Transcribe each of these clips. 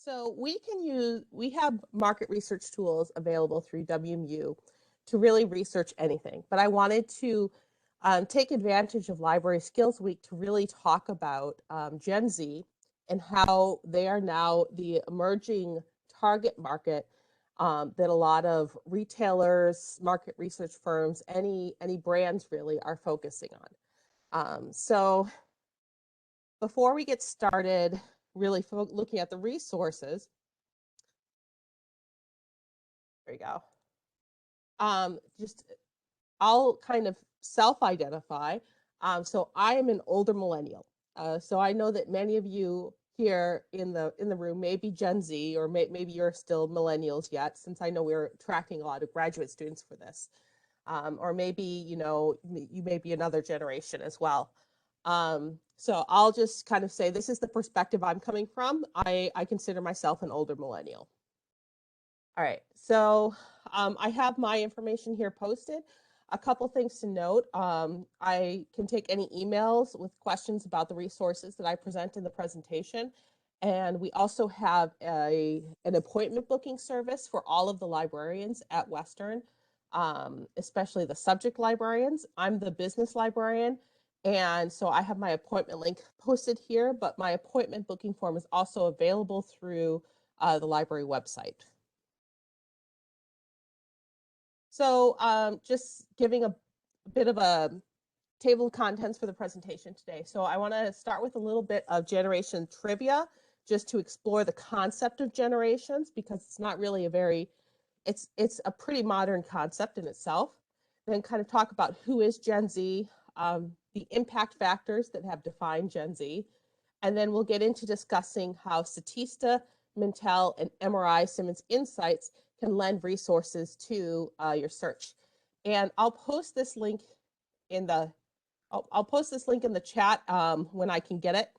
So we have market research tools available through WMU to really research anything. But I wanted to take advantage of Library Skills Week to really talk about Gen Z and how they are now the emerging target market that a lot of retailers, market research firms, any brands really are focusing on. So before we get started, really looking at the resources, there you go. I'll kind of self-identify. So I am an older millennial. So I know that many of you here in the room may be Gen Z, or maybe you're still millennials yet, since I know we're tracking a lot of graduate students for this. Or maybe, you may be another generation as well. So I'll just kind of say this is the perspective I'm coming from. I consider myself an older millennial. All right, so I have my information here posted. A couple things to note. I can take any emails with questions about the resources that I present in the presentation. And we also have an appointment booking service for all of the librarians at Western, especially the subject librarians. I'm the business librarian. And so I have my appointment link posted here, but my appointment booking form is also available through the library website. So just giving a bit of a table of contents for the presentation today. So I want to start with a little bit of generation trivia, just to explore the concept of generations, because it's not really it's a pretty modern concept in itself. Then kind of talk about who is Gen Z, the impact factors that have defined Gen Z, and then we'll get into discussing how Statista, Mintel, and MRI Simmons Insights can lend resources to your search. And I'll post this link in the chat when I can get it.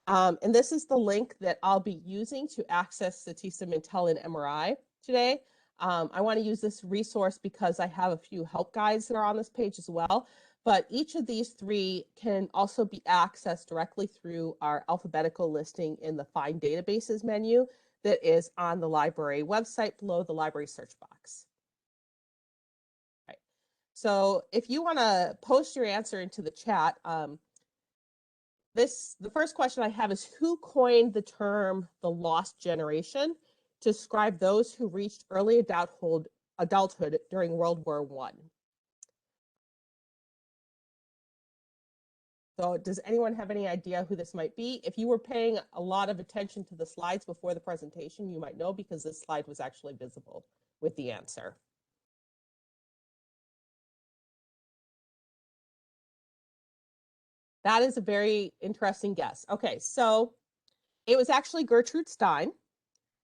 And this is the link that I'll be using to access Statista, Mintel, and MRI today. I want to use this resource because I have a few help guides that are on this page as well. But each of these three can also be accessed directly through our alphabetical listing in the Find Databases menu that is on the library website below the library search box. Right. So if you want to post your answer into the chat, the first question I have is, who coined the term the lost generation to describe those who reached early adulthood during World War I? So does anyone have any idea who this might be? If you were paying a lot of attention to the slides before the presentation, you might know, because this slide was actually visible with the answer. That is a very interesting guess. Okay, so it was actually Gertrude Stein.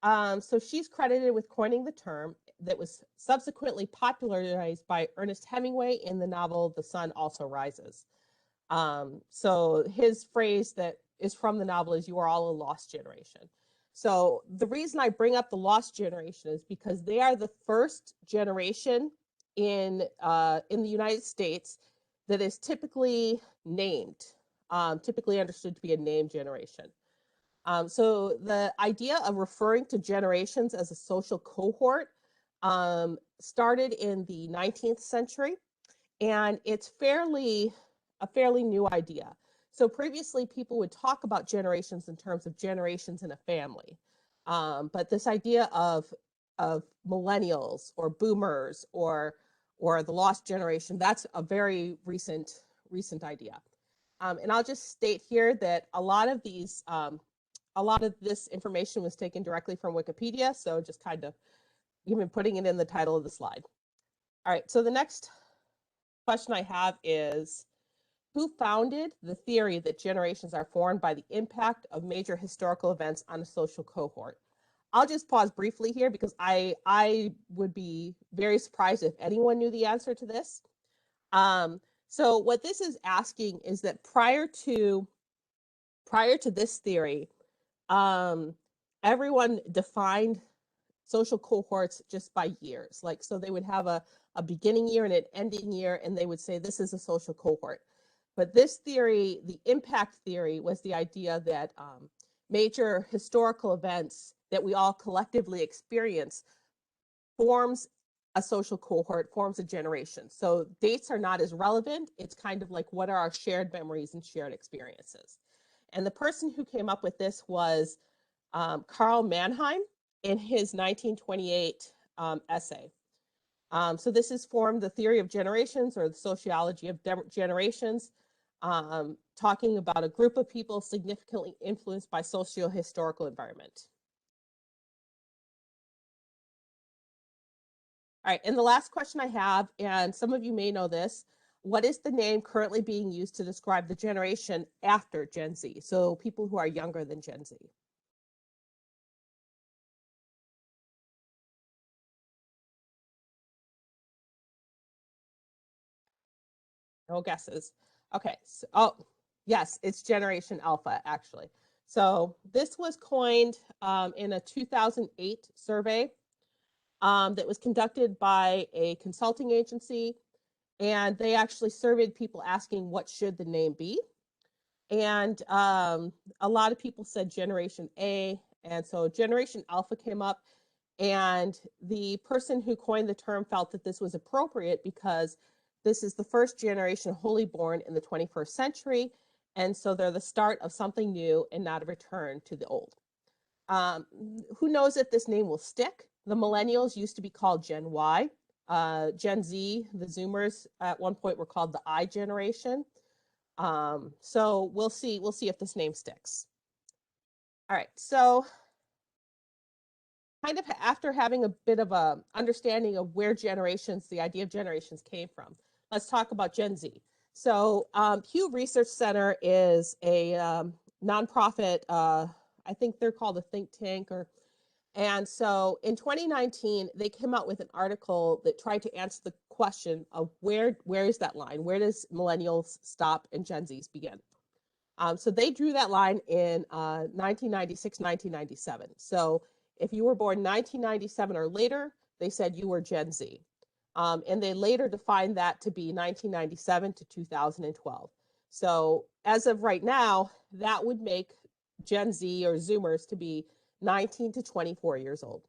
So she's credited with coining the term that was subsequently popularized by Ernest Hemingway in the novel The Sun Also Rises. So his phrase that is from the novel is, "You are all a lost generation." So the reason I bring up the lost generation is because they are the first generation in the United States that is typically named, typically understood to be a named generation. So the idea of referring to generations as a social cohort started in the 19th century, and it's a fairly new idea. So previously, people would talk about generations in terms of generations in a family. But this idea of millennials or boomers or the lost generation, that's a very recent idea. And I'll just state here that a lot of this information was taken directly from Wikipedia, so just kind of even putting it in the title of the slide. All right, so the next question I have is, who founded the theory that generations are formed by the impact of major historical events on a social cohort? I'll just pause briefly here because I would be very surprised if anyone knew the answer to this. So what this is asking is that prior to this theory, everyone defined social cohorts just by years. Like, so they would have a beginning year and an ending year, and they would say this is a social cohort. But this theory, the impact theory, was the idea that major historical events that we all collectively experience forms a social cohort, forms a generation. So dates are not as relevant. It's kind of like, what are our shared memories and shared experiences? And the person who came up with this was Karl Mannheim in his 1928 essay. So this has formed the theory of generations, or the sociology of generations, talking about a group of people significantly influenced by socio-historical environment. All right, and the last question I have, and some of you may know this, what is the name currently being used to describe the generation after Gen Z? So people who are younger than Gen Z. No guesses. Okay, so, oh, yes, it's Generation Alpha, actually. So this was coined in a 2008 survey that was conducted by a consulting agency, and they actually surveyed people asking what should the name be. And a lot of people said Generation A, and so Generation Alpha came up, and the person who coined the term felt that this was appropriate because this is the first generation wholly born in the 21st century, and so they're the start of something new and not a return to the old. Who knows if this name will stick? The millennials used to be called Gen Y. Gen Z, the Zoomers, at one point were called the I generation. So we'll see if this name sticks. All right, so kind of after having a bit of a understanding of where generations, the idea of generations came from, let's talk about Gen Z. So Pew Research Center is a nonprofit, I think they're called a think tank, and so in 2019, they came out with an article that tried to answer the question of where is that line? Where does millennials stop and Gen Zs begin? So they drew that line in 1996, 1997. So if you were born 1997 or later, they said you were Gen Z. And they later defined that to be 1997 to 2012. So as of right now, that would make Gen Z or Zoomers to be 19 to 24 years old,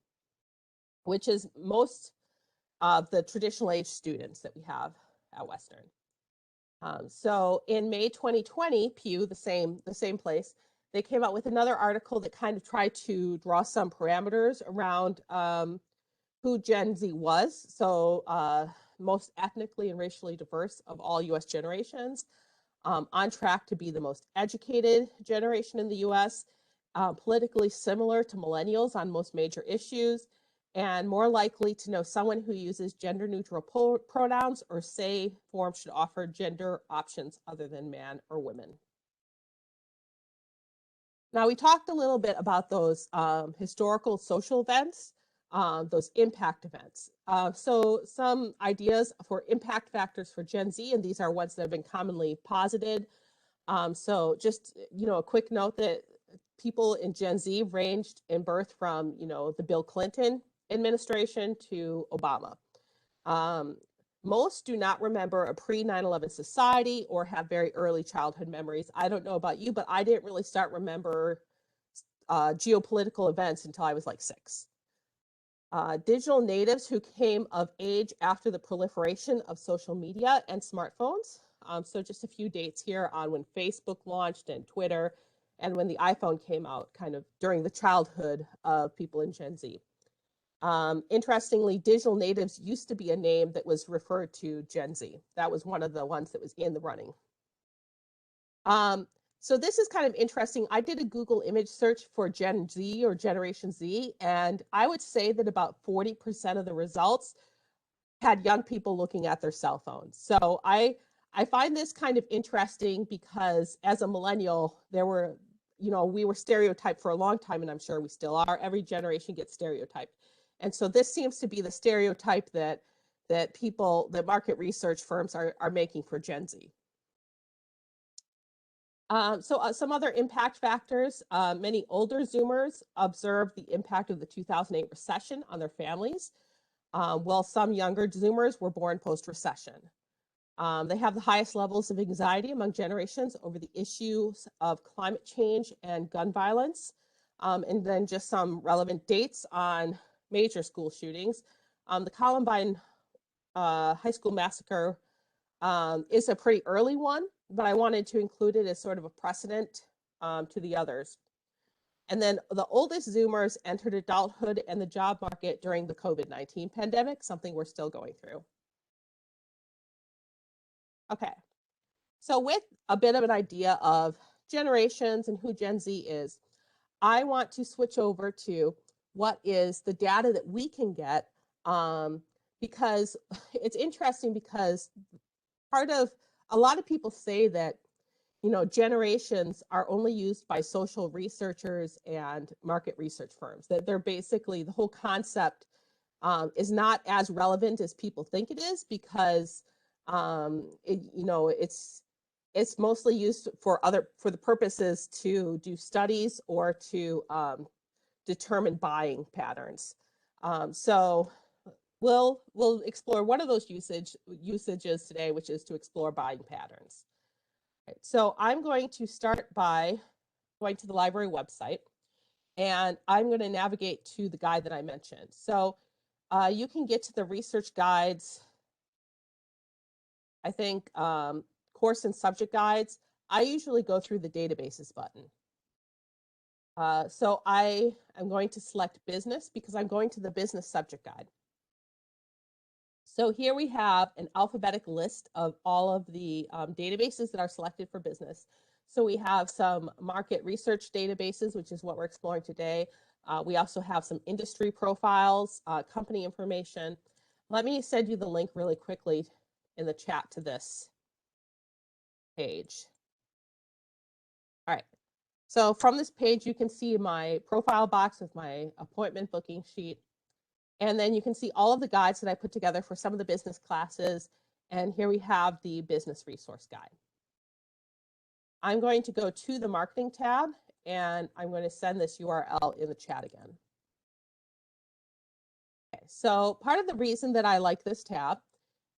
which is most of the traditional age students that we have at Western. So in May 2020, Pew, the same place, they came out with another article that kind of tried to draw some parameters around who Gen Z was. So most ethnically and racially diverse of all US generations, on track to be the most educated generation in the US, politically similar to millennials on most major issues, and more likely to know someone who uses gender neutral pronouns, or say forms should offer gender options other than man or women. Now, we talked a little bit about those historical social events, those impact events. So some ideas for impact factors for Gen Z, and these are ones that have been commonly posited. So just, a quick note that people in Gen Z ranged in birth from, the Bill Clinton administration to Obama. Most do not remember a pre-9/11 society or have very early childhood memories. I don't know about you, but I didn't really start remember geopolitical events until I was like 6. Digital natives who came of age after the proliferation of social media and smartphones. So just a few dates here on when Facebook launched and Twitter, and when the iPhone came out, kind of during the childhood of people in Gen Z. Interestingly, digital natives used to be a name that was referred to Gen Z. That was one of the ones that was in the running. So this is kind of interesting. I did a Google image search for Gen Z or Generation Z, and I would say that about 40% of the results had young people looking at their cell phones. So I find this kind of interesting because as a millennial, there were, we were stereotyped for a long time, and I'm sure we still are. Every generation gets stereotyped. And so this seems to be the stereotype that market research firms are making for Gen Z. So some other impact factors, many older Zoomers observed the impact of the 2008 recession on their families, while some younger Zoomers were born post-recession. They have the highest levels of anxiety among generations over the issues of climate change and gun violence. And then just some relevant dates on major school shootings. The Columbine high school massacre is a pretty early one, but I wanted to include it as sort of a precedent to the others. And then the oldest Zoomers entered adulthood and the job market during the COVID-19 pandemic, something we're still going through. Okay, so with a bit of an idea of generations and who Gen Z is, I want to switch over to what is the data that we can get, because it's interesting because a lot of people say that, generations are only used by social researchers and market research firms, that they're basically, the whole concept is not as relevant as people think it is, because it's mostly used for the purposes to do studies or to determine buying patterns. So we'll explore one of those usages today, which is to explore buying patterns. Right, so I'm going to start by going to the library website, and I'm going to navigate to the guide that I mentioned. So you can get to the research guides, I think, course and subject guides. I usually go through the databases button. So I am going to select business because I'm going to the business subject guide. So here we have an alphabetic list of all of the databases that are selected for business. So we have some market research databases, which is what we're exploring today. We also have some industry profiles, company information. Let me send you the link really quickly in the chat to this page. All right. So from this page, you can see my profile box with my appointment booking sheet. And then you can see all of the guides that I put together for some of the business classes. And here we have the business resource guide. I'm going to go to the marketing tab, and I'm going to send this URL in the chat again. Okay, so part of the reason that I like this tab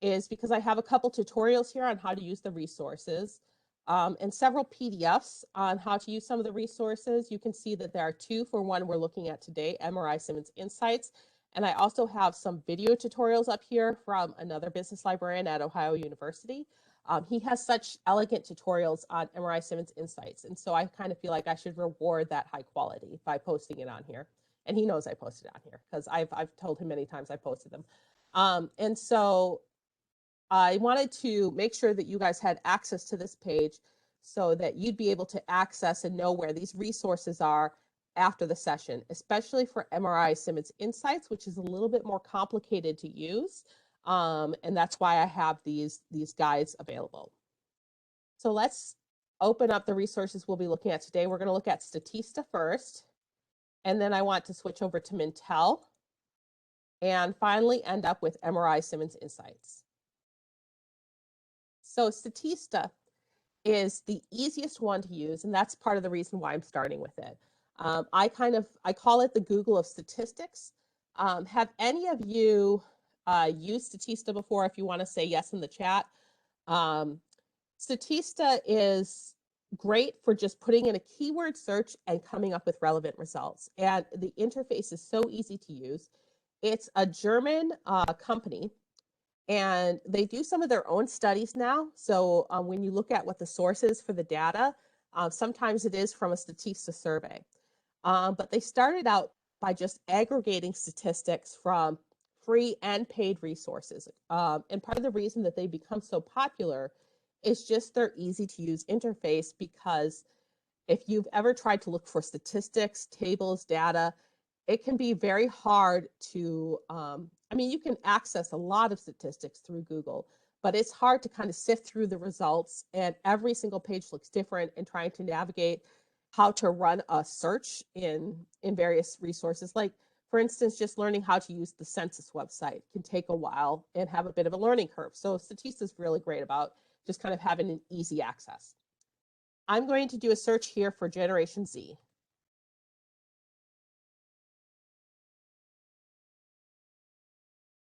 is because I have a couple tutorials here on how to use the resources, and several PDFs on how to use some of the resources. You can see that there are two for one we're looking at today, MRI Simmons Insights. And I also have some video tutorials up here from another business librarian at Ohio University. He has such elegant tutorials on MRI Simmons Insights. And so I kind of feel like I should reward that high quality by posting it on here. And he knows I posted it on here because I've told him many times I posted them. And so I wanted to make sure that you guys had access to this page so that you'd be able to access and know where these resources are after the session, especially for MRI Simmons Insights, which is a little bit more complicated to use. And that's why I have these guides available. So let's open up the resources we'll be looking at today. We're going to look at Statista first, and then I want to switch over to Mintel, and finally end up with MRI Simmons Insights. So Statista is the easiest one to use, and that's part of the reason why I'm starting with it. I call it the Google of statistics. Have any of you used Statista before? If you want to say yes in the chat. Statista is great for just putting in a keyword search and coming up with relevant results. And the interface is so easy to use. It's a German company, and they do some of their own studies now. So when you look at what the source is for the data, sometimes it is from a Statista survey. But they started out by just aggregating statistics from free and paid resources. And part of the reason that they become so popular is just their easy to use interface, because if you've ever tried to look for statistics, tables, data, it can be very hard to, you can access a lot of statistics through Google, but it's hard to kind of sift through the results, and every single page looks different, and trying to navigate how to run a search in various resources. Like, for instance, just learning how to use the census website can take a while and have a bit of a learning curve. So Statista is really great about just kind of having an easy access. I'm going to do a search here for Generation Z.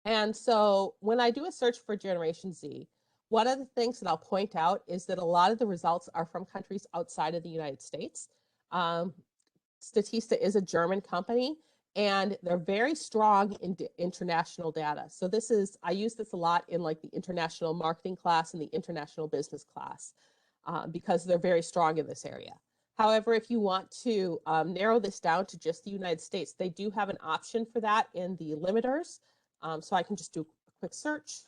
And so when I do a search for Generation Z, One of the things that I'll point out is that a lot of the results are from countries outside of the United States. Statista is a German company, and they're very strong in international data. So this is, I use this a lot in like the international marketing class and the international business class because they're very strong in this area. However, if you want to narrow this down to just the United States, they do have an option for that in the limiters. So I can just do a quick search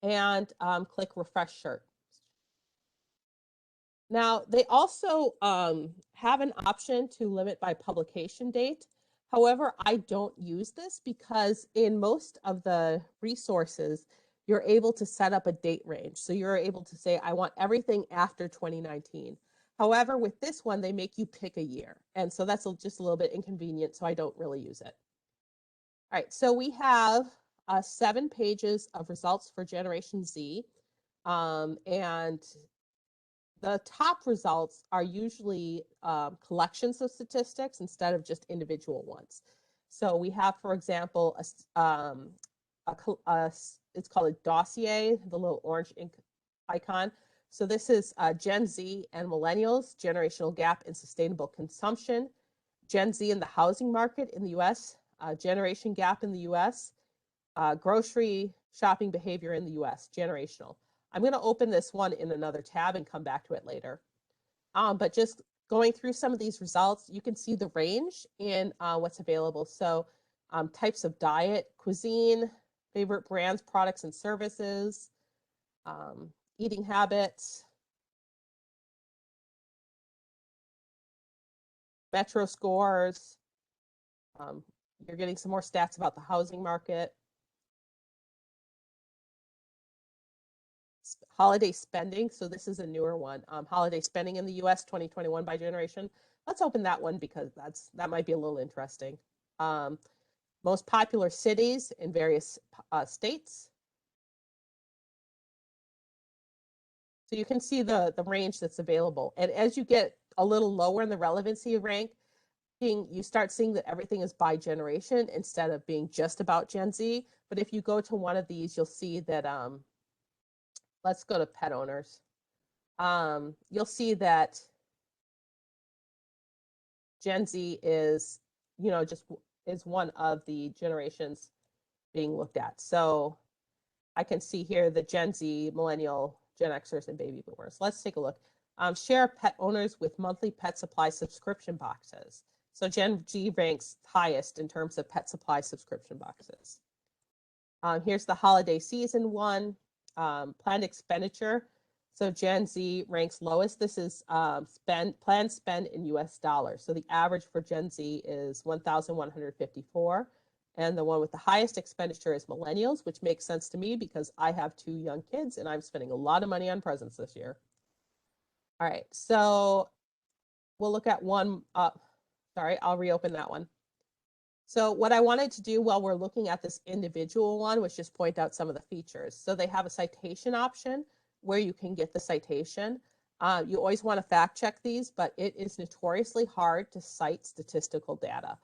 and click refresh search. Now, they also have an option to limit by publication date. However, I don't use this because in most of the resources, you're able to set up a date range. So you're able to say, I want everything after 2019. However, with this one, they make you pick a year. And so that's just a little bit inconvenient, so I don't really use it. All right, so we have 7 pages of results for Generation Z. And the top results are usually collections of statistics instead of just individual ones. So we have, for example, it's called a dossier, the little orange ink icon. So this is Gen Z and millennials, generational gap in sustainable consumption, Gen Z in the housing market in the US, generation gap in the US, grocery shopping behavior in the US, generational. I'm going to open this one in another tab and come back to it later. But just going through some of these results, you can see the range in what's available. So types of diet, cuisine, favorite brands, products, and services, eating habits, Metro scores. You're getting some more stats about the housing market. Holiday spending. So this is a newer one. Holiday spending in the US 2021 by generation. Let's open that one because that might be a little interesting. Most popular cities in various states. So you can see the range that's available. And as you get a little lower in the relevancy rank, you start seeing that everything is by generation instead of being just about Gen Z. But if you go to one of these, you'll see that, let's go to pet owners. You'll see that Gen Z is, just is one of the generations being looked at. So I can see here the Gen Z, millennial, Gen Xers, and baby boomers. Let's take a look. Share pet owners with monthly pet supply subscription boxes. So Gen Z ranks highest in terms of pet supply subscription boxes. Here's the holiday season one, planned expenditure. So Gen Z ranks lowest. This is planned spend in US dollars. So the average for Gen Z is 1,154. And the one with the highest expenditure is millennials, which makes sense to me because I have 2 young kids and I'm spending a lot of money on presents this year. All right, so we'll look at one. Sorry, I'll reopen that one. So what I wanted to do while we're looking at this individual one was just point out some of the features. So they have a citation option where you can get the citation. You always want to fact check these, but it is notoriously hard to cite statistical data.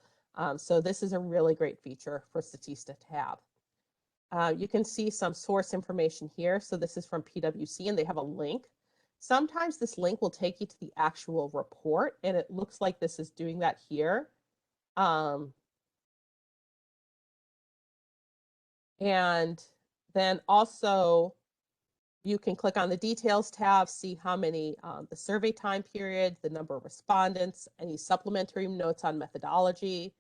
So this is a really great feature for Statista to have. You can see some source information here. So this is from PwC and they have a link. Sometimes this link will take you to the actual report and it looks like this is doing that here. And then also you can click on the details tab, see how many, the survey time period, the number of respondents, any supplementary notes on methodology,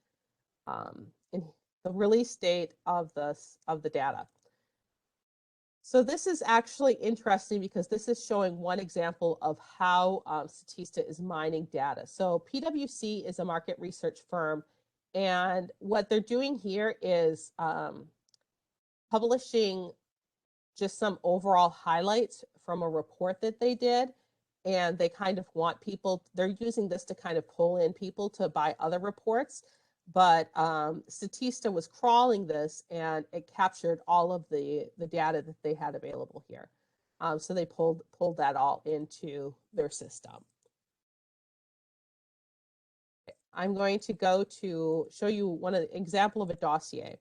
and the release date of the data. So this is actually interesting because this is showing one example of how Statista is mining data. So PwC is a market research firm, and what they're doing here is publishing just some overall highlights from a report that they did. And they kind of want people, they're using this to kind of pull in people to buy other reports. But Statista was crawling this and it captured all of the data that they had available here. So they pulled that all into their system. I'm going to go to show you one example of a dossier.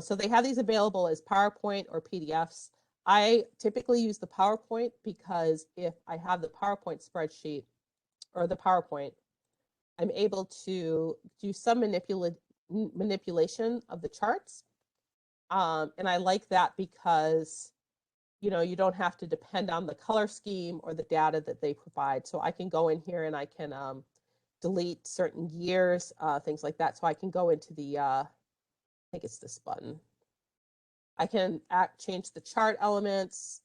So they have these available as PowerPoint or PDFs. I typically use the PowerPoint because if I have the PowerPoint spreadsheet or the PowerPoint, I'm able to do some manipulation of the charts. And I like that because, you know, you don't have to depend on the color scheme or the data that they provide. So I can go in here and I can delete certain years, things like that. So I can go into the, I think it's this button. I can change the chart elements.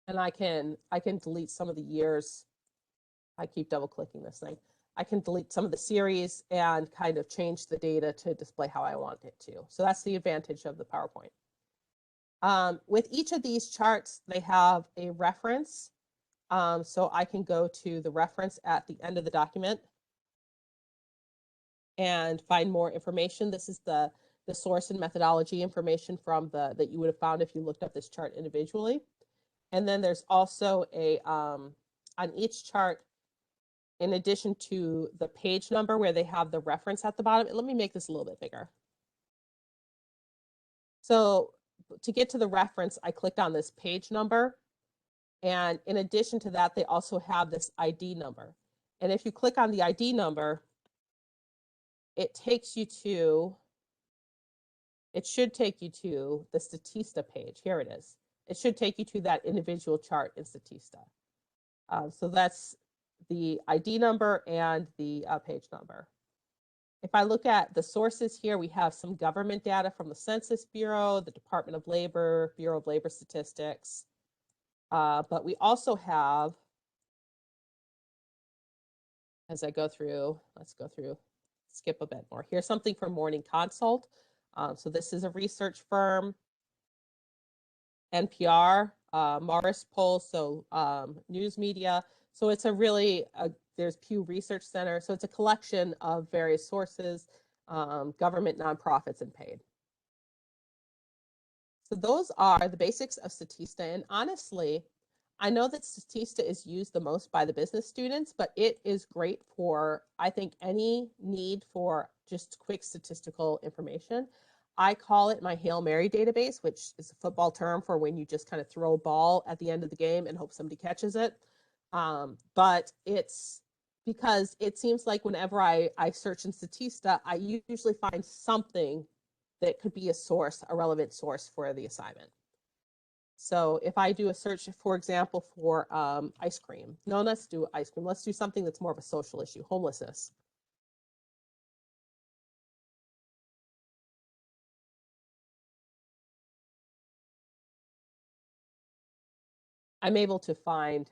And I can delete some of the years. I keep double clicking this thing. I can delete some of the series and kind of change the data to display how I want it to. So that's the advantage of the PowerPoint. With each of these charts, they have a reference. So I can go to the reference at the end of the document and find more information. This is the source and methodology information from that you would have found if you looked up this chart individually. And then there's also a, on each chart, in addition to the page number where they have the reference at the bottom. Let me make this a little bit bigger. So to get to the reference, I clicked on this page number. And in addition to that, they also have this ID number. And if you click on the ID number, it takes you to, it should take you to the Statista page. Here it is. It should take you to that individual chart in Statista. So that's the ID number and the page number. If I look at the sources here, we have some government data from the Census Bureau, the Department of Labor, Bureau of Labor Statistics. But we also have, as I go through, let's go through, skip a bit more. Here's something from Morning Consult. So this is a research firm, NPR, Morris Poll, so news media. So it's a really, there's Pew Research Center. So it's a collection of various sources, government, nonprofits, and paid. So those are the basics of Statista. And honestly, I know that Statista is used the most by the business students, but it is great for, I think, any need for just quick statistical information. I call it my Hail Mary database, which is a football term for when you just kind of throw a ball at the end of the game and hope somebody catches it. But it's because it seems like whenever I search in Statista, I usually find something that could be a source, a relevant source for the assignment. So if I do a search, for example, for ice cream, no, let's do ice cream. Let's do something that's more of a social issue, homelessness. I'm able to find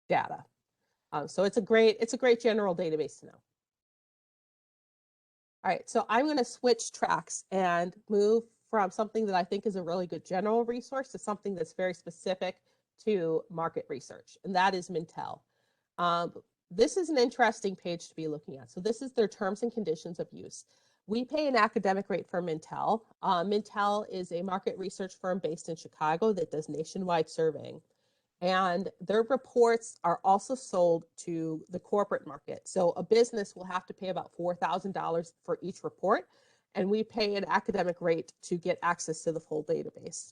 data. So it's a great general database to know. All right, so I'm going to switch tracks and move from something that I think is a really good general resource to something that's very specific to market research, and that is Mintel. This is an interesting page to be looking at. So this is their terms and conditions of use. We pay an academic rate for Mintel. Mintel is a market research firm based in Chicago that does nationwide surveying. And their reports are also sold to the corporate market. So a business will have to pay about $4,000 for each report, and we pay an academic rate to get access to the full database.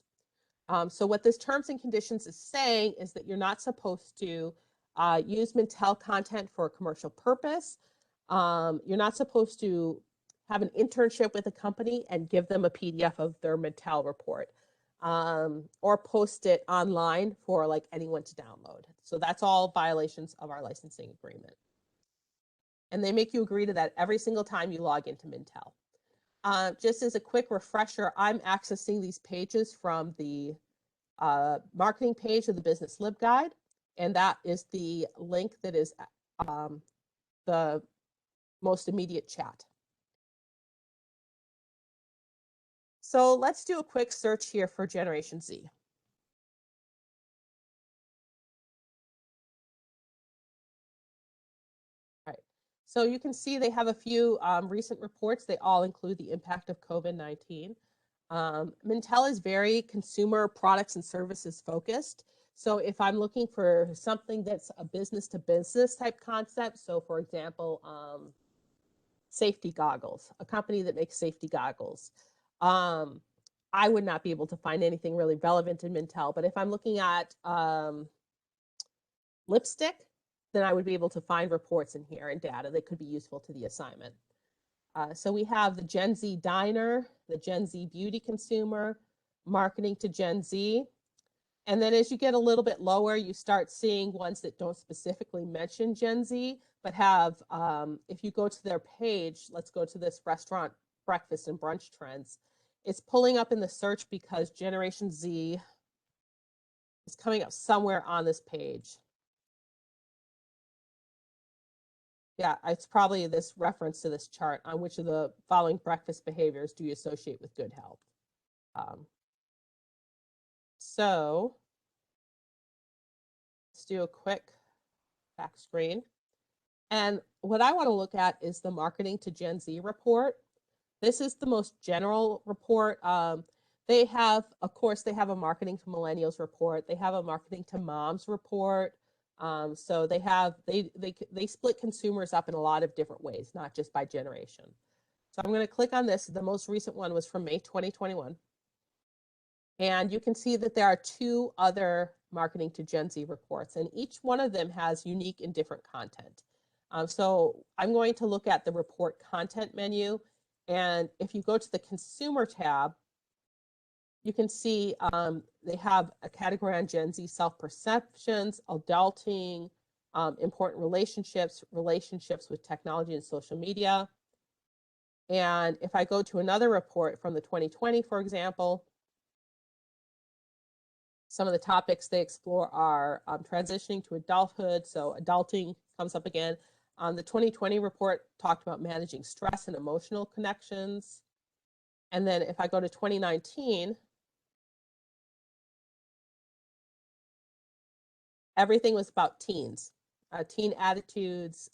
So what this terms and conditions is saying is that you're not supposed to use Mintel content for a commercial purpose. You're not supposed to have an internship with a company and give them a PDF of their Mintel report. Or post it online for like anyone to download. So that's all violations of our licensing agreement. And they make you agree to that every single time you log into Mintel. Just as a quick refresher, I'm accessing these pages from the marketing page of the Business Lib Guide. And that is the link that is the most immediate chat. So let's do a quick search here for Generation Z. All right. So you can see they have a few recent reports. They all include the impact of COVID-19. Mintel is very consumer products and services focused. So if I'm looking for something that's a business to business type concept, so for example, safety goggles, a company that makes safety goggles. I would not be able to find anything really relevant in Mintel, but if I'm looking at lipstick, then I would be able to find reports in here and data that could be useful to the assignment. So we have the Gen Z diner, the Gen Z beauty consumer, marketing to Gen Z. And then as you get a little bit lower, you start seeing ones that don't specifically mention Gen Z, but have, if you go to their page, let's go to this restaurant, breakfast and brunch trends. It's pulling up in the search because Generation Z is coming up somewhere on this page. Yeah, it's probably this reference to this chart on which of the following breakfast behaviors do you associate with good health. So let's do a quick back screen. And what I want to look at is the marketing to Gen Z report. This is the most general report. They have, of course, they have a marketing to millennials report. They have a marketing to moms report. So they split consumers up in a lot of different ways, not just by generation. So I'm going to click on this. The most recent one was from May 2021. And you can see that there are 2 other marketing to Gen Z reports, and each one of them has unique and different content. So I'm going to look at the report content menu. And if you go to the consumer tab, you can see they have a category on Gen Z self-perceptions, adulting, important relationships, relationships with technology and social media. And if I go to another report from the 2020, for example, some of the topics they explore are transitioning to adulthood. So adulting comes up again. The 2020 report talked about managing stress and emotional connections. And then if I go to 2019, everything was about teens, teen attitudes,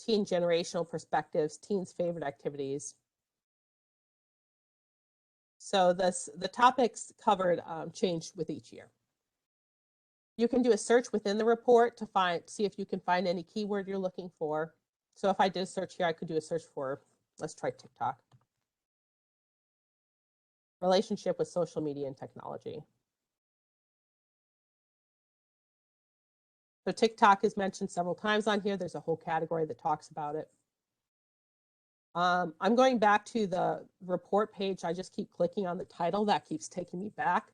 teen generational perspectives, teens' favorite activities. So the topics covered changed with each year. You can do a search within the report to see if you can find any keyword you're looking for. So if I did a search here, I could do a search for, let's try TikTok. Relationship with social media and technology. So TikTok is mentioned several times on here. There's a whole category that talks about it. I'm going back to the report page. I just keep clicking on the title. That keeps taking me back.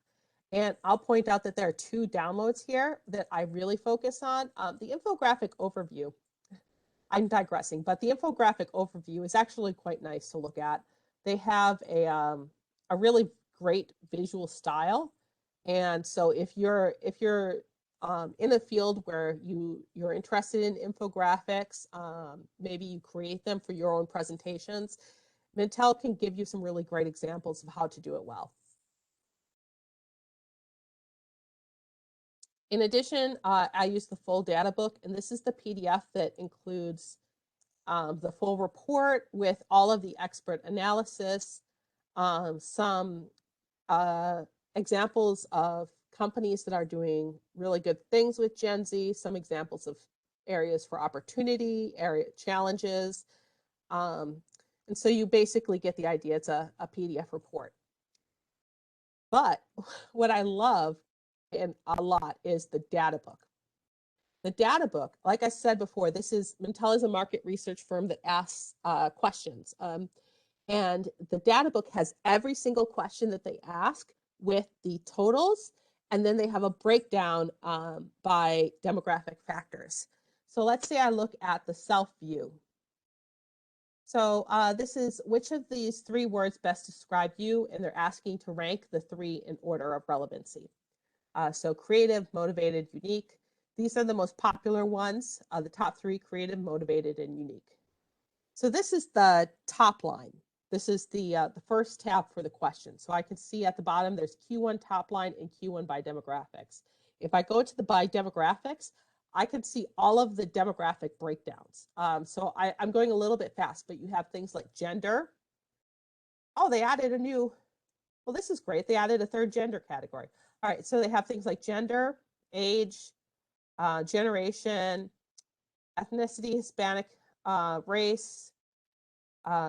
And I'll point out that there are 2 downloads here that I really focus on. The infographic overview, I'm digressing, but the infographic overview is actually quite nice to look at. They have a really great visual style. And so if you're in a field where you're interested in infographics, maybe you create them for your own presentations, Mintel can give you some really great examples of how to do it well. In addition, I use the full data book, and this is the PDF that includes the full report with all of the expert analysis, some examples of companies that are doing really good things with Gen Z, some examples of areas for opportunity, area challenges. And so you basically get the idea. It's a PDF report. But what I love and a lot is the data book. The data book, like I said before, Mintel is a market research firm that asks questions. And the data book has every single question that they ask with the totals, and then they have a breakdown by demographic factors. So let's say I look at the self view. So this is which of these 3 words best describe you, and they're asking to rank the 3 in order of relevancy. So creative, motivated, unique. These are the most popular ones, the top 3, creative, motivated, and unique. So this is the top line. This is the first tab for the question. So I can see at the bottom, there's Q1 top line and Q1 by demographics. If I go to the by demographics, I can see all of the demographic breakdowns. So I'm going a little bit fast, but you have things like gender. Oh, they added well, this is great. They added a 3rd gender category. All right, so they have things like gender, age, generation, ethnicity, Hispanic, race,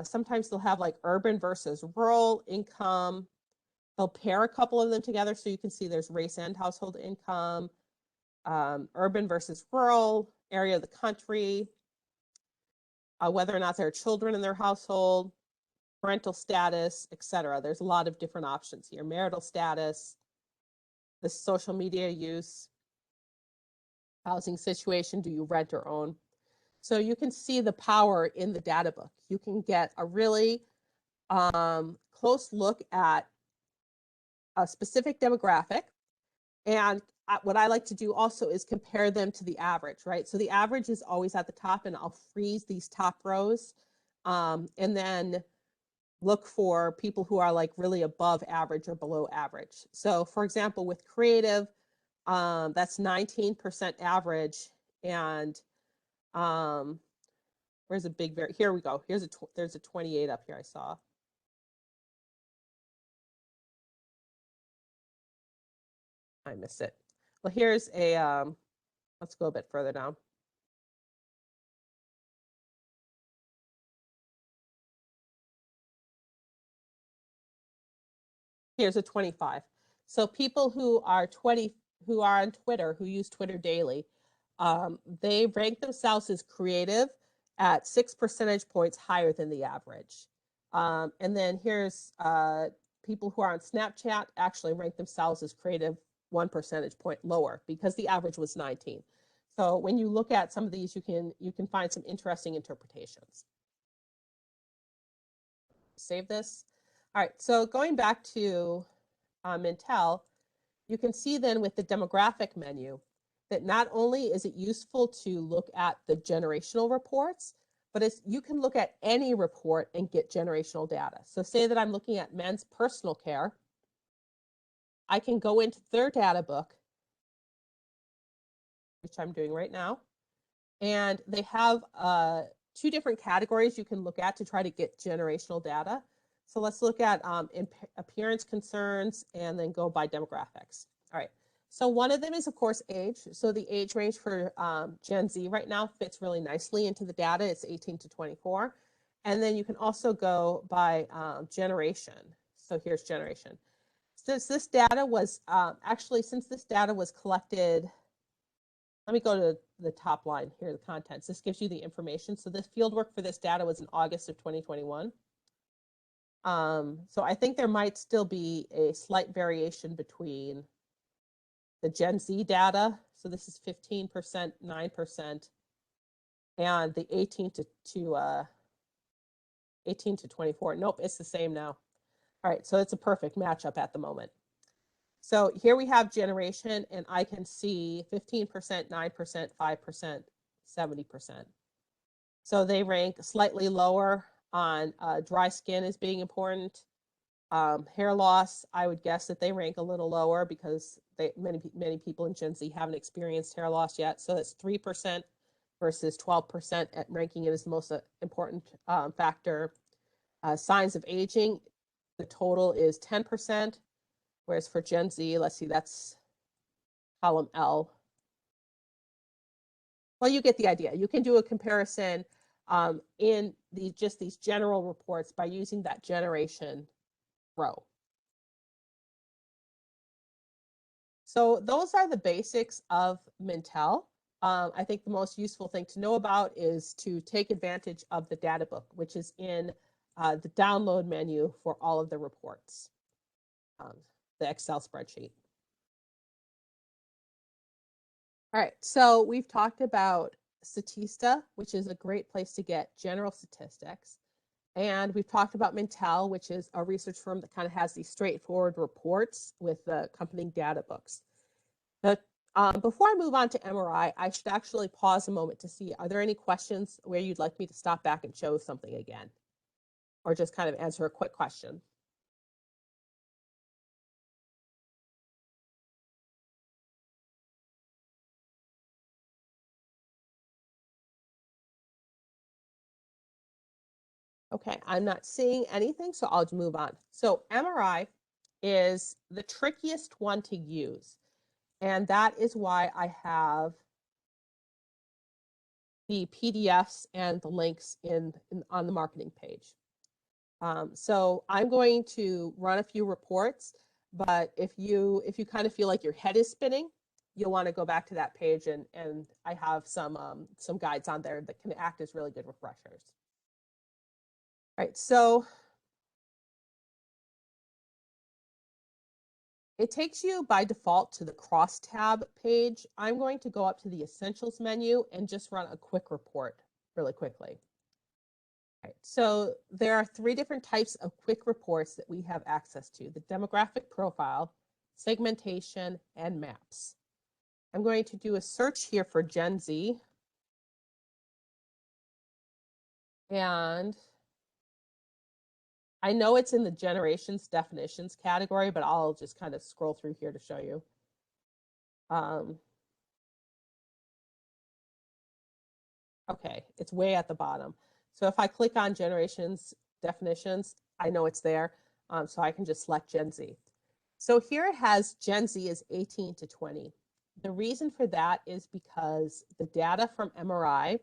Sometimes they'll have like urban versus rural income. They'll pair a couple of them together so you can see there's race and household income, urban versus rural, area of the country, whether or not there are children in their household, parental status, etc. There's a lot of different options here. Marital status, the social media use, housing situation, do you rent or own? So you can see the power in the data book. You can get a really close look at a specific demographic. And what I like to do also is compare them to the average, right? So the average is always at the top, and I'll freeze these top rows and then look for people who are like really above average or below average. So for example, with creative, that's 19% average. And where's a big, here we go. There's a 28 up here I saw. I missed it. Well, here's a, let's go a bit further down. Here's a 25. So people who are on Twitter, who use Twitter daily, they rank themselves as creative at 6 percentage points higher than the average. And then here's people who are on Snapchat actually rank themselves as creative 1 percentage point lower because the average was 19. So when you look at some of these, you can find some interesting interpretations. Save this. All right, so going back to Mintel, you can see then with the demographic menu that not only is it useful to look at the generational reports, but you can look at any report and get generational data. So say that I'm looking at men's personal care. I can go into their data book, which I'm doing right now, and they have 2 different categories you can look at to try to get generational data. So let's look at appearance concerns and then go by demographics. All right. So one of them is, of course, age. So the age range for Gen Z right now fits really nicely into the data. It's 18 to 24. And then you can also go by generation. So here's generation. Since this data was since this data was collected, let me go to the top line here, the contents. This gives you the information. So this fieldwork for this data was in August of 2021. So I think there might still be a slight variation between the Gen Z data. So this is 15%, 9%, and the 18 to 24. Nope, it's the same now. All right, so it's a perfect matchup at the moment. So here we have generation, and I can see 15%, 9%, 5%, 70%. So they rank slightly lower on dry skin as being important. Hair loss, I would guess that they rank a little lower because many people in Gen Z haven't experienced hair loss yet. So that's 3% versus 12% at ranking it as the most important factor. Signs of aging, the total is 10%, whereas for Gen Z, let's see, that's column L. Well, you get the idea. You can do a comparison in just these general reports by using that generation row. So those are the basics of Mintel. I think the most useful thing to know about is to take advantage of the data book, which is in the download menu for all of the reports, the Excel spreadsheet. All right, so we've talked about Statista, which is a great place to get general statistics. And we've talked about Mintel, which is a research firm that kind of has these straightforward reports with the accompanying data books. But before I move on to MRI, I should actually pause a moment to see, are there any questions where you'd like me to stop back and show something again? Or just kind of answer a quick question? Okay, I'm not seeing anything, so I'll move on. So MRI is the trickiest one to use. And that is why I have the PDFs and the links on the marketing page. So I'm going to run a few reports, but if you kind of feel like your head is spinning, you'll want to go back to that page, and I have some guides on there that can act as really good refreshers. All right, so it takes you by default to the crosstab page. I'm going to go up to the Essentials menu and just run a quick report really quickly. Right. So there are 3 different types of quick reports that we have access to: the demographic profile, segmentation, and maps. I'm going to do a search here for Gen Z. And I know it's in the generations definitions category, but I'll just kind of scroll through here to show you. Okay, it's way at the bottom. So if I click on generations definitions, I know it's there. So I can just select Gen Z. So here it has Gen Z is 18 to 20. The reason for that is because the data from MRI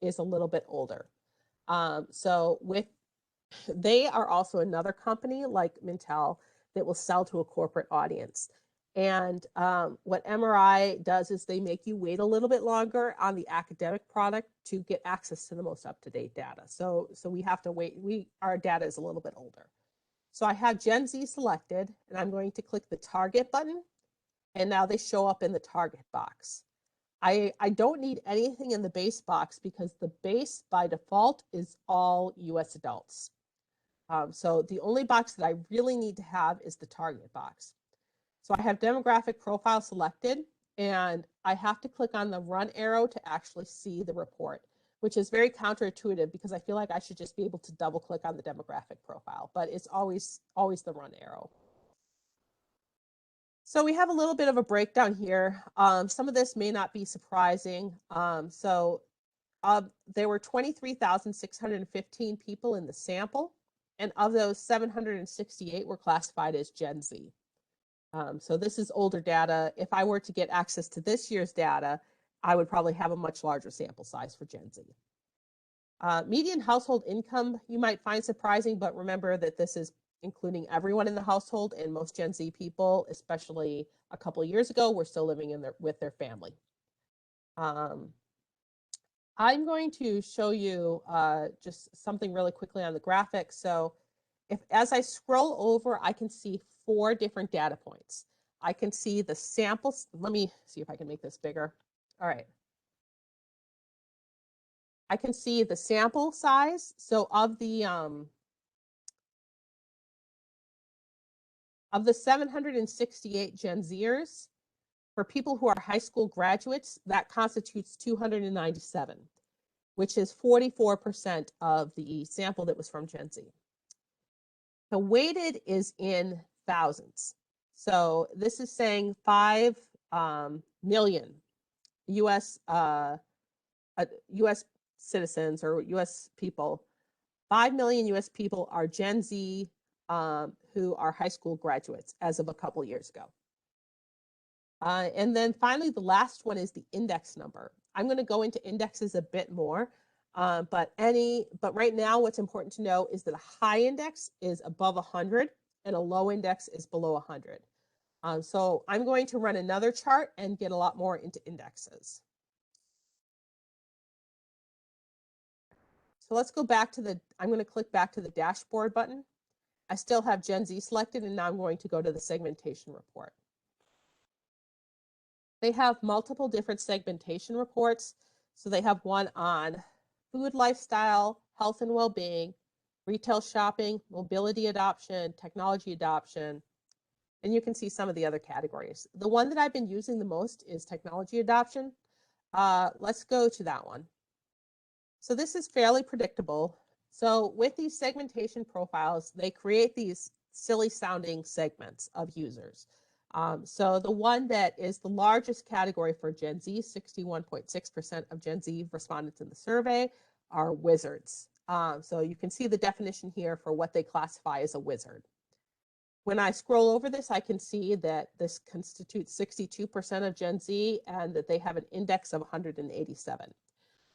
is a little bit older. They are also another company like Mintel that will sell to a corporate audience. And what MRI does is they make you wait a little bit longer on the academic product to get access to the most up-to-date data. So we have to wait. Our data is a little bit older. So I have Gen Z selected, and I'm going to click the target button, and now they show up in the target box. I don't need anything in the base box because the base by default is all US adults. So the only box that I really need to have is the target box. So I have demographic profile selected, and I have to click on the run arrow to actually see the report, which is very counterintuitive because I feel like I should just be able to double click on the demographic profile, but it's always the run arrow. So we have a little bit of a breakdown here. Some of this may not be surprising. There were 23,615 people in the sample, and of those, 768 were classified as Gen Z. So this is older data. If I were to get access to this year's data, I would probably have a much larger sample size for Gen Z. Median household income you might find surprising, but remember that this is including everyone in the household, and most Gen Z people, especially a couple of years ago, were still living with their family. I'm going to show you just something really quickly on the graphic. So as I scroll over, I can see 4 different data points. I can see the samples. Let me see if I can make this bigger. All right. I can see the sample size. So of the 768 Gen Zers, for people who are high school graduates, that constitutes 297, which is 44% of the sample that was from Gen Z. The weighted is in thousands. So this is saying 5 million US citizens or US people. 5 million US people are Gen Z who are high school graduates as of a couple years ago. And then finally, the last one is the index number. I'm going to go into indexes a bit more, but right now what's important to know is that a high index is above 100 and a low index is below 100. So I'm going to run another chart and get a lot more into indexes. So let's go back to I'm going to click back to the dashboard button. I still have Gen Z selected, and now I'm going to go to the segmentation report. They have multiple different segmentation reports. So they have one on food lifestyle, health and well-being, retail shopping, mobility adoption, technology adoption, and you can see some of the other categories. The one that I've been using the most is technology adoption. Let's go to that one. So this is fairly predictable. So with these segmentation profiles, they create these silly sounding segments of users. So the one that is the largest category for Gen Z, 61.6% of Gen Z respondents in the survey are wizards. So you can see the definition here for what they classify as a wizard. When I scroll over this, I can see that this constitutes 62% of Gen Z and that they have an index of 187.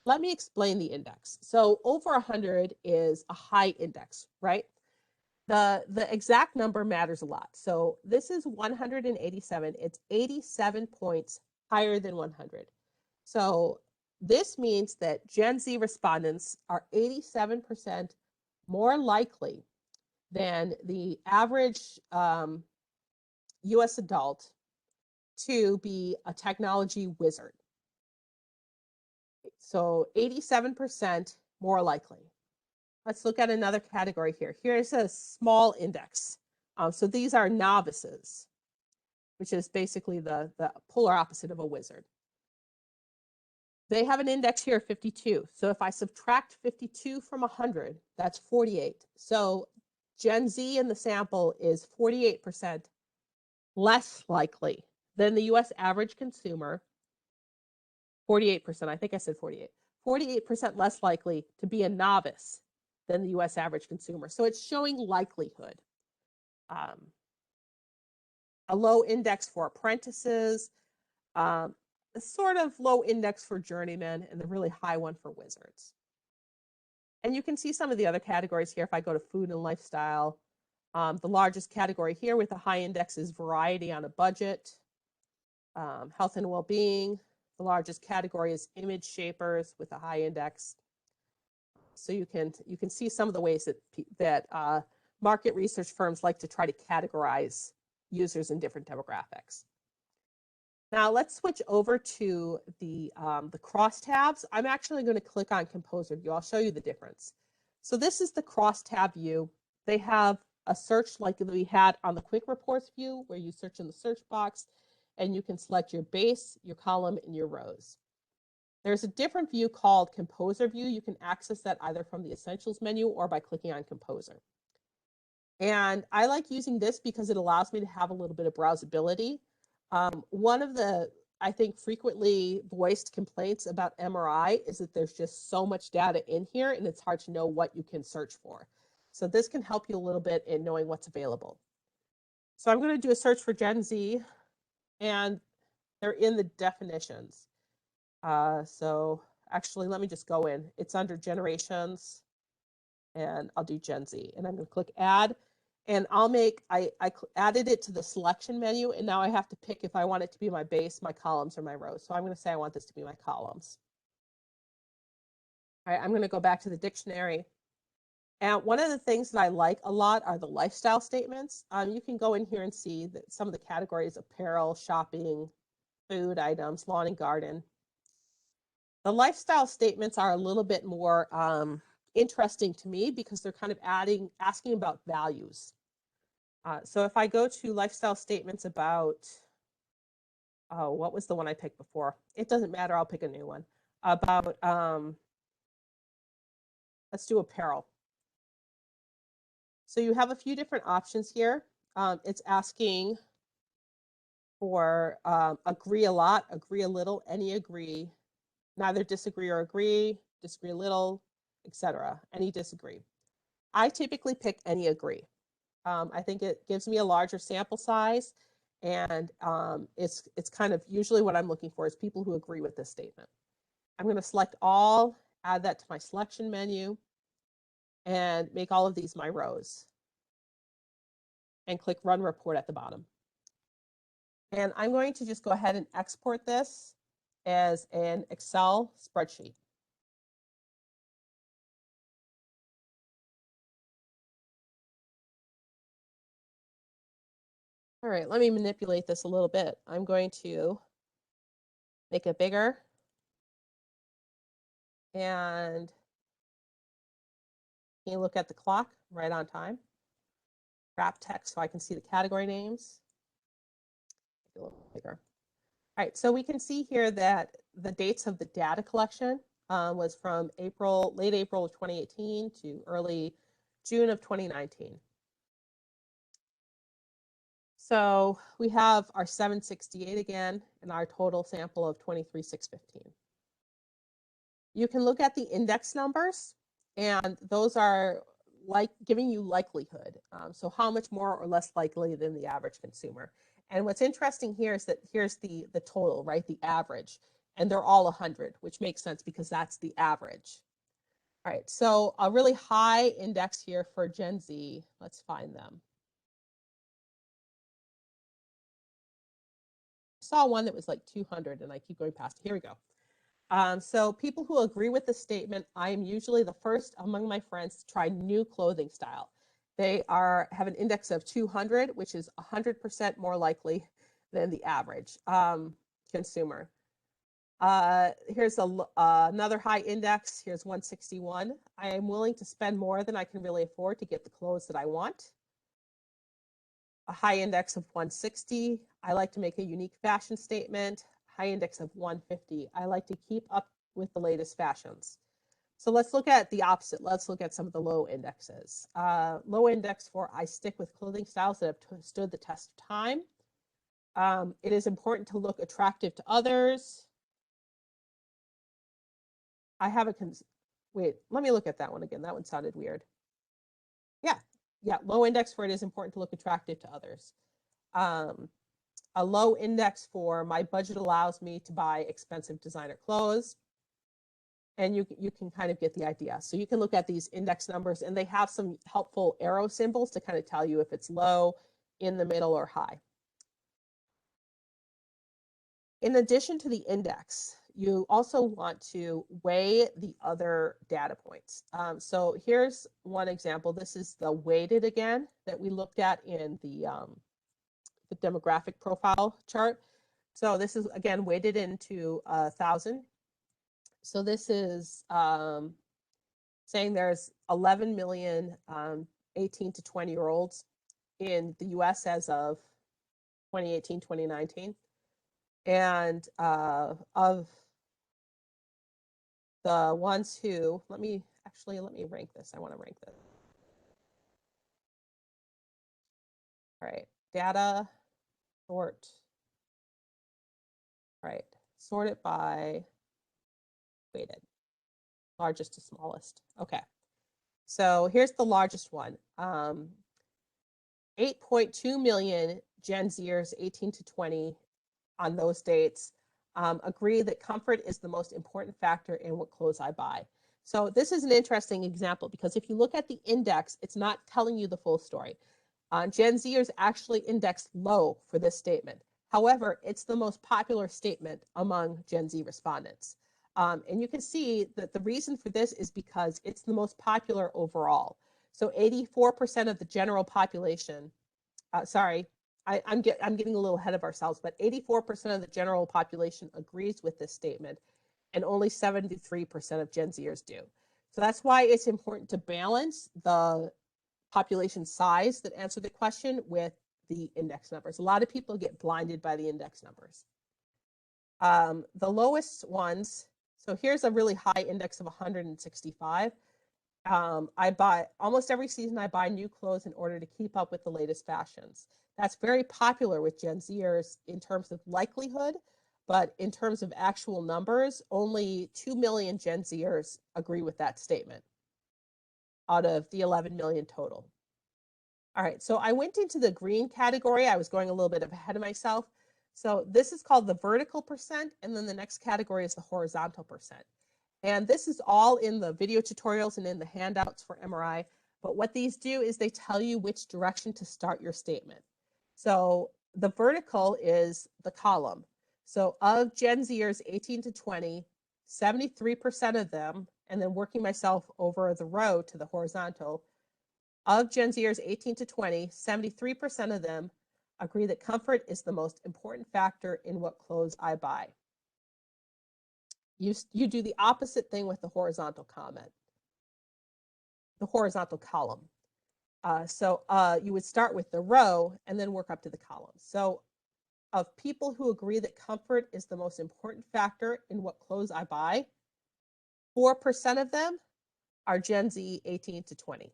let me explain the index. So over 100 is a high index, right? The exact number matters a lot. So this is 187. It's 87 points higher than 100. So this means that Gen Z respondents are 87% more likely than the average US adult to be a technology wizard. So 87% more likely. Let's look at another category here. Here's a small index. So these are novices, which is basically the polar opposite of a wizard. They have an index here of 52. So if I subtract 52 from 100, that's 48. So Gen Z in the sample is 48% less likely than the US average consumer. 48%, I think I said 48. 48% less likely to be a novice than the US average consumer. So it's showing likelihood. A low index for apprentices, a sort of low index for journeymen, and the really high one for wizards. And you can see some of the other categories here. If I go to food and lifestyle, the largest category here with a high index is variety on a budget. Health and well-being, the largest category is image shapers with a high index. So you can see some of the ways that market research firms like to try to categorize users in different demographics. Now let's switch over to the crosstabs. I'm actually going to click on Composer View. I'll show you the difference. So this is the crosstab view. They have a search like we had on the Quick Reports view, where you search in the search box and you can select your base, your column, and your rows. There's a different view called Composer View. You can access that either from the Essentials menu or by clicking on Composer. And I like using this because it allows me to have a little bit of browsability. One of the, I think, frequently voiced complaints about MRI is that there's just so much data in here and it's hard to know what you can search for. So this can help you a little bit in knowing what's available. So I'm going to do a search for Gen Z, and they're in the definitions. So actually, let me just go in. It's under generations, and I'll do Gen Z. And I'm going to click add. And I added it to the selection menu, and now I have to pick if I want it to be my base, my columns, or my rows. So I'm going to say I want this to be my columns. All right, I'm going to go back to the dictionary. And one of the things that I like a lot are the lifestyle statements. You can go in here and see that some of the categories: apparel, shopping, food items, lawn and garden. The lifestyle statements are a little bit more interesting to me because they're kind of asking about values. So if I go to lifestyle statements about, what was the one I picked before? It doesn't matter, I'll pick a new one. About, let's do apparel. So you have a few different options here. It's asking for agree a lot, agree a little, any agree, neither disagree or agree, disagree a little, etc. Any disagree. I typically pick any agree. I think it gives me a larger sample size, and it's kind of usually what I'm looking for is people who agree with this statement. I'm going to select all, add that to my selection menu, and make all of these my rows. And click Run Report at the bottom. And I'm going to just go ahead and export this as an Excel spreadsheet. All right, let me manipulate this a little bit. I'm going to make it bigger. And can you look at the clock right on time? Wrap text so I can see the category names. Make it a little bigger. All right, so we can see here that the dates of the data collection was from late April of 2018 to early June of 2019. So we have our 768 again and our total sample of 23,615. You can look at the index numbers, and those are like giving you likelihood. So how much more or less likely than the average consumer. And what's interesting here is that here's the total, right? The average. and they're all 100, which makes sense because that's the average. All right, so a really high index here for Gen Z. Let's find them. I saw one that was like 200, and I keep going past. Here we go. So people who agree with the statement, I am usually the first among my friends to try new clothing style. They have an index of 200, which is 100% more likely than the average consumer. Here's another high index. Here's 161. I am willing to spend more than I can really afford to get the clothes that I want. A high index of 160. I like to make a unique fashion statement. High index of 150. I like to keep up with the latest fashions. So let's look at the opposite. Let's look at some of the low indexes. Low index for I stick with clothing styles that have stood the test of time. It is important to look attractive to others. I have a, wait, let me look at that one again. That one sounded weird. Yeah, low index for it is important to look attractive to others. A low index for my budget allows me to buy expensive designer clothes. And you can kind of get the idea. So you can look at these index numbers, and they have some helpful arrow symbols to kind of tell you if it's low, in the middle, or high. In addition to the index, you also want to weigh the other data points. So here's one example. This is the weighted again that we looked at in the demographic profile chart. So this is again weighted into 1,000. So this is saying there's 11 million 18 to 20-year-olds in the US as of 2018, 2019. And of the ones who, let me rank this. I want to rank this. All right, data, sort. All right, sort it by weighted, largest to smallest. Okay, so here's the largest one. 8.2 million Gen Zers 18 to 20 on those dates agree that comfort is the most important factor in what clothes I buy. So this is an interesting example because if you look at the index, it's not telling you the full story. Gen Zers actually indexed low for this statement. However, it's the most popular statement among Gen Z respondents. And you can see that the reason for this is because it's the most popular overall. So 84% of the general population, I'm getting a little ahead of ourselves, but 84% of the general population agrees with this statement, and only 73% of Gen Zers do. So that's why it's important to balance the population size that answer the question with the index numbers. A lot of people get blinded by the index numbers. The lowest ones, so here's a really high index of 165. I buy almost every season. I buy new clothes in order to keep up with the latest fashions. That's very popular with Gen Zers in terms of likelihood, but in terms of actual numbers, only 2 million Gen Zers agree with that statement out of the 11 million total. All right, so I went into the green category. I was going a little bit ahead of myself. So this is called the vertical percent, and then the next category is the horizontal percent. And this is all in the video tutorials and in the handouts for MRI. But what these do is they tell you which direction to start your statement. So the vertical is the column. So of Gen Zers 18 to 20, 73% of them, and then working myself over the row to the horizontal, of Gen Zers 18 to 20, 73% of them agree that comfort is the most important factor in what clothes I buy. You do the opposite thing with the horizontal comment, the horizontal column. So you would start with the row and then work up to the column. So of people who agree that comfort is the most important factor in what clothes I buy, 4% of them are Gen Z 18 to 20.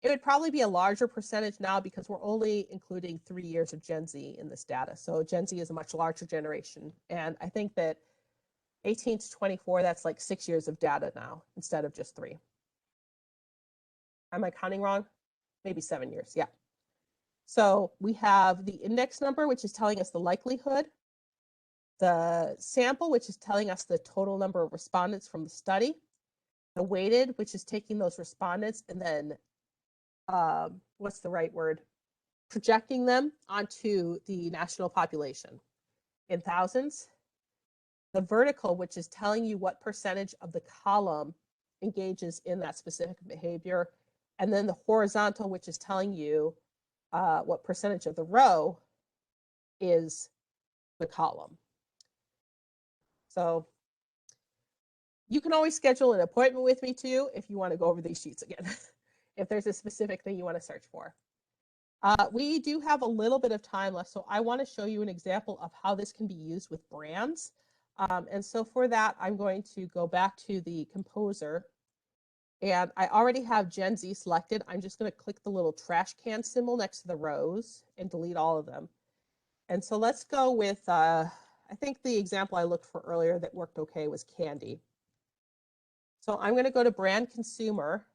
It would probably be a larger percentage now because we're only including 3 years of Gen Z in this data. So Gen Z is a much larger generation. And I think that 18 to 24, that's like 6 years of data now instead of just 3. Am I counting wrong? Maybe 7 years, yeah. So we have the index number, which is telling us the likelihood. the sample, which is telling us the total number of respondents from the study, the weighted, which is taking those respondents and then, what's the right word? Projecting them onto the national population in thousands. The vertical, which is telling you what percentage of the column engages in that specific behavior. And then the horizontal, which is telling you what percentage of the row is the column. So you can always schedule an appointment with me too if you want to go over these sheets again, if there's a specific thing you want to search for. We do have a little bit of time left, so I want to show you an example of how this can be used with brands. And so for that, I'm going to go back to the composer. And I already have Gen Z selected. I'm just going to click the little trash can symbol next to the rows and delete all of them. And so let's go with, I think the example I looked for earlier that worked okay was candy. So I'm going to go to brand consumer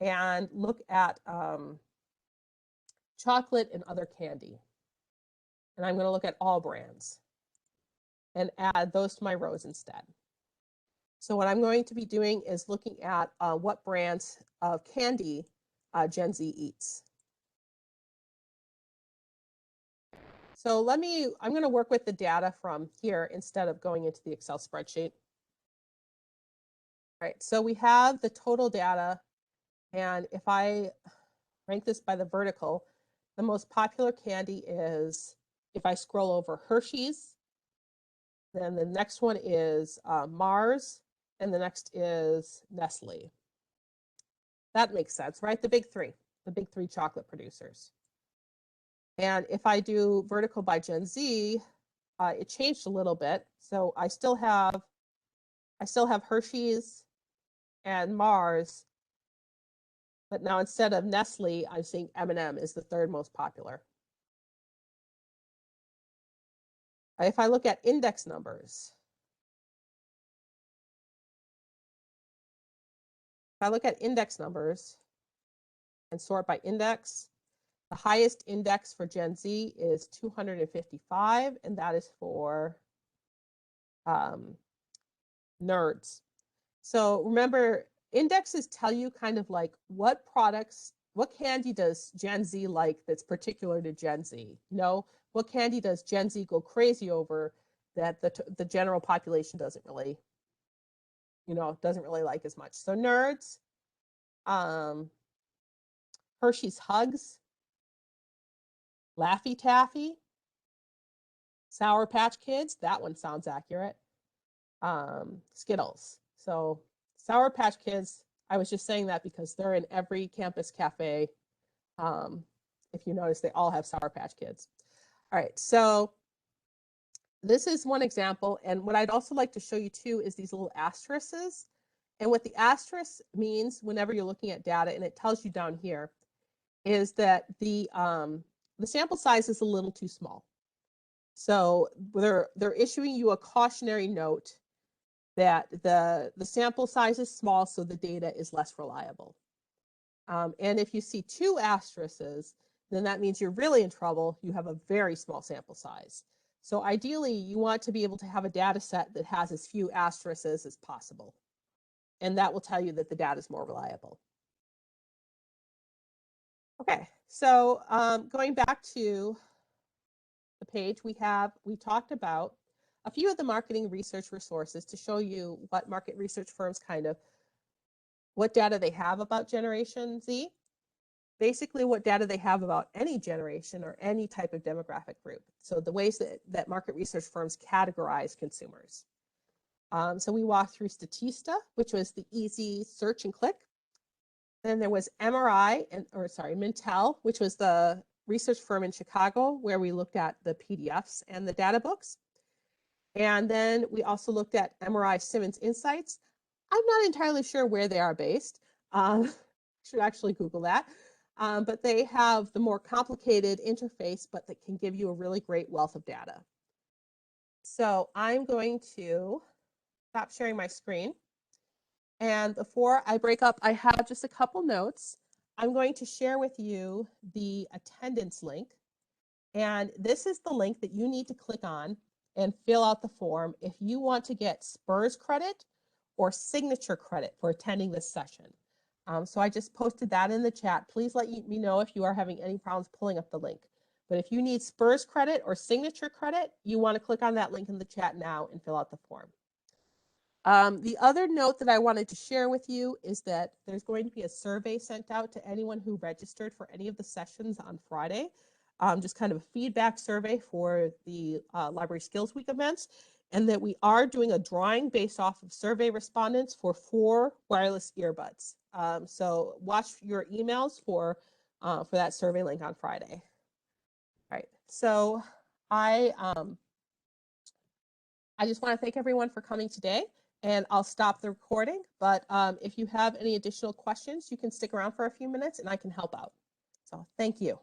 and look at chocolate and other candy. And I'm going to look at all brands and add those to my rows instead. So what I'm going to be doing is looking at what brands of candy Gen Z eats. So I'm going to work with the data from here instead of going into the Excel spreadsheet. All right, so we have the total data. And if I rank this by the vertical, the most popular candy is, if I scroll over, Hershey's. Then the next one is Mars. And the next is Nestle. That makes sense, right? The big three chocolate producers. And if I do vertical by Gen Z, it changed a little bit. So I still have Hershey's and Mars, but now instead of Nestle, I'm seeing M&M is the third most popular. If I look at index numbers, and sort by index, the highest index for Gen Z is 255, and that is for nerds. So remember, indexes tell you kind of like what candy does Gen Z like that's particular to Gen Z? What candy does Gen Z go crazy over that the general population doesn't really like as much? So nerds, Hershey's Hugs, Laffy Taffy, Sour Patch Kids, that one sounds accurate. Skittles. So Sour Patch Kids, I was just saying that because they're in every campus cafe. If you notice, they all have Sour Patch Kids. All right, so this is one example. And what I'd also like to show you too is these little asterisks. And what the asterisk means whenever you're looking at data, and it tells you down here, is that the sample size is a little too small. So they're issuing you a cautionary note that the sample size is small, so the data is less reliable. And if you see two asterisks, then that means you're really in trouble. You have a very small sample size. So ideally, you want to be able to have a data set that has as few asterisks as possible. And that will tell you that the data is more reliable. Okay, so going back to the page, we talked about a few of the marketing research resources to show you what market research firms what data they have about Generation Z, basically what data they have about any generation or any type of demographic group. So the ways that market research firms categorize consumers. So we walked through Statista, which was the easy search and click. Then there was Mintel, which was the research firm in Chicago, where we looked at the PDFs and the data books. And then we also looked at MRI Simmons Insights. I'm not entirely sure where they are based. Should actually Google that. But they have the more complicated interface, but that can give you a really great wealth of data. So I'm going to stop sharing my screen. And before I break up, I have just a couple notes. I'm going to share with you the attendance link. And this is the link that you need to click on and fill out the form if you want to get Spurs credit or signature credit for attending this session. So I just posted that in the chat. Please let me know if you are having any problems pulling up the link. But if you need Spurs credit or signature credit, you want to click on that link in the chat now and fill out the form. The other note that I wanted to share with you is that there's going to be a survey sent out to anyone who registered for any of the sessions on Friday. Just kind of a feedback survey for the Library Skills Week events, and that we are doing a drawing based off of survey respondents for 4 wireless earbuds. So watch your emails for that survey link on Friday. All right, so I just want to thank everyone for coming today, and I'll stop the recording. But if you have any additional questions, you can stick around for a few minutes and I can help out. So thank you.